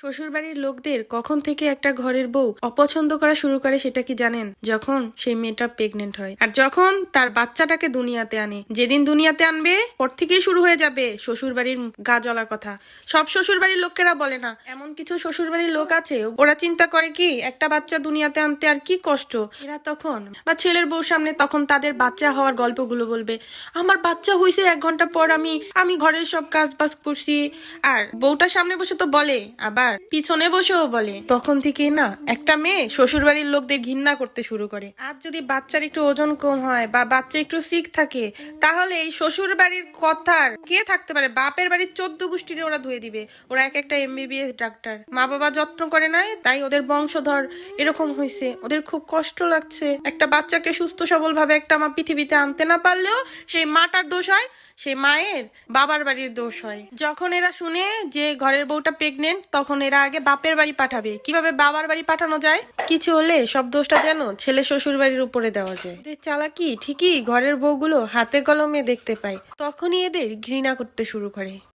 শ্বশুরবাড়ির লোকদের কখন থেকে একটা ঘরের বউ অপছন্দ করা শুরু করে সেটা কি জানেন? যখন সেই মেয়েটা প্রেগনেন্ট হয় আর যখন তার বাচ্চাটাকে দুনিয়াতে আনে। যেদিন দুনিয়াতে আনবে পর থেকেই শুরু হয়ে যাবে শ্বশুরবাড়ির গা জ্বলা কথা। সব শ্বশুরবাড়ির লোকেরা বলে না, এমন কিছু শ্বশুরবাড়ির লোক আছে ওরা চিন্তা করে কি একটা বাচ্চা দুনিয়াতে আনতে আর কি কষ্ট। এরা তখন বা ছেলের বউর সামনে তখন তাদের বাচ্চা হওয়ার গল্পগুলো বলবে। আমার বাচ্চা হয়েছে 1 ঘন্টা পর আমি ঘরের সব কাজ বাজ করছি। আর বউটার সামনে বসে তো বলে, আবার পিছনে বসেও বলে। তখন থেকেই না একটা মেয়ে শ্বশুর বাড়ির লোকদের ঘৃণা করতে শুরু করে। আর যদি বাচ্চার একটু ওজন কম হয় বা বাচ্চা একটু সিক থাকে, তাহলে এই শ্বশুর বাড়ির কথার কে থাকতে পারে? বাপের বাড়ির 14 গোষ্ঠীরে ওরা ধুয়ে দিবে। ওরা এক একটা MBBS ডাক্তার, মা বাবা যত্ন করে নাই তাই ওদের বংশধর এরকম হয়েছে। ওদের খুব কষ্ট লাগছে। একটা বাচ্চাকে সুস্থ সবল ভাবে একটা মা পৃথিবীতে আনতে না পারলেও সেই মাটার দোষ হয়, সেই মায়ের বাবার বাড়ির দোষ হয়। যখন এরা শুনে যে ঘরের বউটা প্রেগনেন্ট, তখন এরা আগে বাপের বাড়ি পাঠাবে। কিভাবে বাবার বাড়ি পাঠানো যায়? কিছু হলে সব দোষটা যেন ছেলে শ্বশুর বাড়ির উপরে দেওয়া যায়। এদের চালাকি ঠিকই ঘরের বউগুলো হাতে কলমে দেখতে পায়, তখনই এদের ঘৃণা করতে শুরু করে।